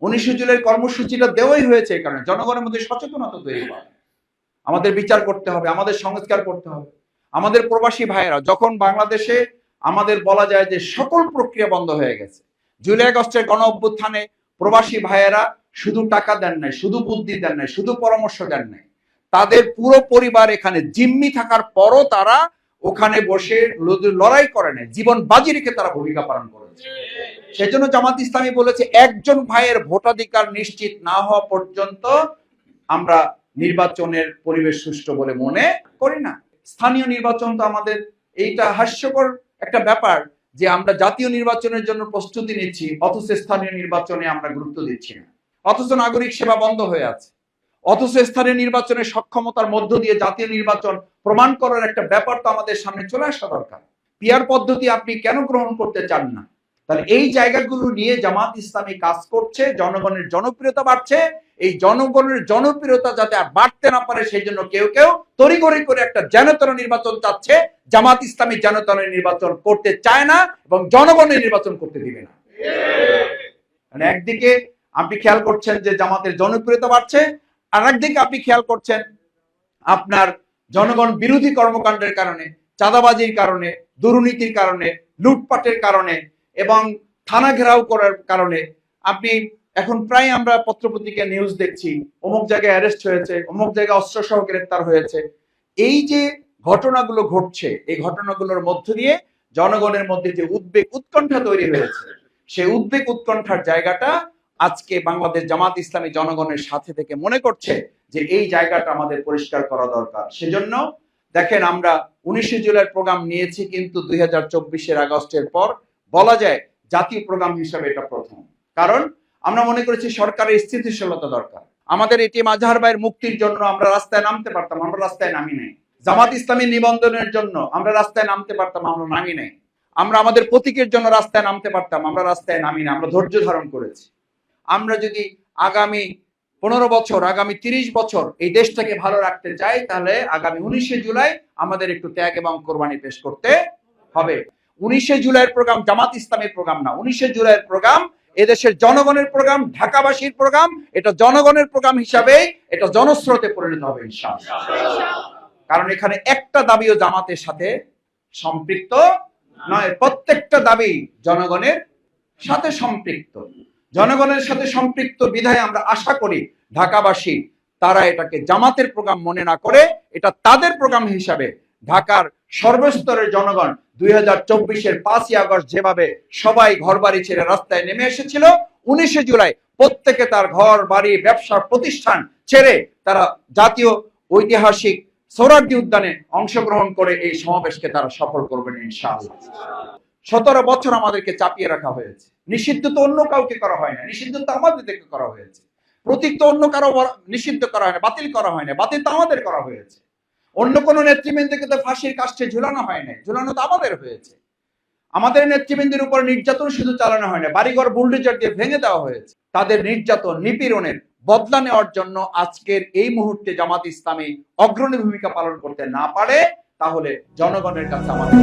19 জুলাইয়ের কর্মসূচিটা দেওয়াই হয়েছে এই কারণে জনগণের মধ্যে সচেতনতা তৈরি করা। আমাদের বিচার করতে হবে, আমাদের সংস্কার করতে হবে। আমাদের প্রবাসী ভাইয়েরা যখন বাংলাদেশে আমাদের বলা যায় যে সকল প্রক্রিয়া বন্ধ হয়ে গেছে, জুলাই আগস্টের গণ অভ্যুত্থানে প্রবাসী ভাইয়েরা শুধু টাকা দেন নাই, শুধু বুদ্ধি দেন নাই, শুধু পরামর্শ দেন নাই, তাদের পুরো পরিবার এখানে জিম্মি থাকার পরও তারা ওখানে বসে লড়াই করে নাই, জীবন বাজি রেখে তারা ভূমিকা পালন করেছে। সেজন্য জামাত ইসলামী বলেছে একজন ভাইয়ের ভোটাধিকার নিশ্চিত না হওয়া পর্যন্ত আমরা নির্বাচনের পরিবেশ সুষ্ঠু বলে মনে করি না। স্থানীয় নির্বাচন তো আমাদের এইটা হাস্যকর একটা ব্যাপার যে আমরা জাতীয় নির্বাচনের জন্য প্রস্তুতি নিচ্ছি অথচ স্থানীয় নির্বাচনে আমরা গুরুত্ব দিচ্ছি না, অথচ নাগরিক সেবা বন্ধ হয়ে আছে, অথচ স্থানীয় নির্বাচনের সক্ষমতার মধ্য দিয়ে জাতীয় নির্বাচন প্রমাণ করার একটা ব্যাপার তো আমাদের সামনে চলে আসা দরকার। পিআর পদ্ধতি আপনি কেন গ্রহণ করতে চান না? তাহলে এই জায়গাগুলো নিয়ে জামাত ইসলামী কাজ করছে, জনগণের জনপ্রিয়তা বাড়ছে। এই জনগণের জনপ্রিয়তা যাতে আর বাড়তে না পারে সেই জন্য কেউ কেউ তড়িঘড়ি করে একটা যেনতেন নির্বাচন চাচ্ছে। জামাত ইসলামী যেনতেন নির্বাচন করতে চায় না এবং জনগণের নির্বাচন করতে দিবে না। মানে একদিকে আপনি খেয়াল করছেন যে জামাতের জনপ্রিয়তা বাড়ছে, আর একদিকে আপনি খেয়াল করছেন আপনার জনগণ বিরোধী কর্মকাণ্ডের কারণে, চাঁদাবাজির কারণে, দুর্নীতির কারণে, লুটপাটের কারণে এবং থানা ঘেরাও করার কারণে আপনি এখন প্রায় আমরা পত্রপত্রিকা নিউজ দেখছি অমুক জায়গায় অ্যারেস্ট হয়েছে, অমুক জায়গায় অস্ত্রসহ গ্রেফতার হয়েছে। এই যে ঘটনাগুলো ঘটছে, এই ঘটনাগুলোর মধ্য দিয়ে জনগণের মধ্যে যে উদ্বেগ উৎকণ্ঠা তৈরি হয়েছে, সেই উদ্বেগ উৎকণ্ঠার জায়গাটা আজকে বাংলাদেশ জামাত ইসলামী জনগণের সাথে থেকে মনে করছে যে এই জায়গাটা আমাদের পরিষ্কার করা দরকার। সেজন্য দেখেন আমরা 19 জুলাইয়ের প্রোগ্রাম নিয়েছি, কিন্তু 2024 আগস্টের পর বলা যায় জাতীয় প্রোগ্রাম হিসাবে এটা প্রথম। কারণ আমরা মনে করেছি সরকারের স্থিতিশীলতা দরকার। আমাদের এটিএম আজহার ভাইয়ের মুক্তির জন্য আমরা রাস্তায় নামতে পারতাম, আমরা রাস্তায় নামি নাই। জামাত ইসলামী নিবন্ধনের জন্য আমরা রাস্তায় নামতে পারতাম, আমরা নামি নাই। আমরা আমাদের প্রতীকের জন্য রাস্তায় নামতে পারতাম, আমরা রাস্তায় নামি না, আমরা ধৈর্য ধারণ করেছি। আমরা যদি আগামী 15 বছর, আগামী 30 বছর এই দেশটাকে ভালো রাখতে চাই, তাহলে আগামী 19 জুলাই আমাদের একটু ত্যাগ এবং কোরবানি পেশ করতে হবে। 19 জুলাইয়ের প্রোগ্রাম জামাত ইসলামের প্রোগ্রাম না, 19 জুলাইয়ের প্রোগ্রাম এদেশের জনগণের প্রোগ্রাম, ঢাকাবাসীর প্রোগ্রাম। এটা জনগণের প্রোগ্রাম হিসাবে এটা জনস্রোতে পরিণত হবে ইনশাআল্লাহ। কারণ এখানে একটা দাবিও জামাতের সাথে সম্পৃক্ত নয়, প্রত্যেকটা দাবি জনগণের সাথে সম্পৃক্ত। জনগণের সাথে সম্পৃক্ত বিধায় আমরা আশা করি ঢাকাবাসী তারা এটাকে জামাতের প্রোগ্রাম মনে না করে এটা তাদের প্রোগ্রাম হিসাবে ঢাকার সর্বস্তরের জনগণ 2024-এর 5ই আগস্ট যেভাবে সবাই ঘর বাড়ি ছেড়ে রাস্তায় নেমে এসেছিল, 19 জুলাই প্রত্যেকে তার ঘর বাড়ি ব্যবসা প্রতিষ্ঠান ছেড়ে তারা জাতীয় ঐতিহাসিক সোহরাওয়ার্দী উদ্যানে অংশগ্রহণ করে এই সমাবেশকে তারা সফল করবেন ইনশাআল্লাহ। 17 বছর আমাদেরকে চাপিয়ে রাখা হয়েছে। নিষিদ্ধ তো অন্য কাউকে করা হয় না, নিষিদ্ধ তো আমাদের থেকে করা হয়েছে। প্রতীক তো অন্য কারো নিষিদ্ধ করা হয় না, বাতিল করা হয় না, বাতিল তো আমাদের করা হয়েছে। অন্য কোন নেতৃবৃন্দকে তো ফাঁসির কাষ্ঠে ঝুলানো হয় না, ঝুলানো তো আমাদের হয়েছে। আমাদের নেতৃবৃন্দের উপর নির্যাতন শুধু চালানো হয় না, বাড়িঘর বুলডোজার দিয়ে ভেঙে দেওয়া হয়েছে। তাদের নির্যাতন নিপীড়নের বদলা নেওয়ার জন্য আজকের এই মুহূর্তে জামাত ইসলামী অগ্রণী ভূমিকা পালন করতে না পারে, তাহলে জনগণের কাছে আমাদের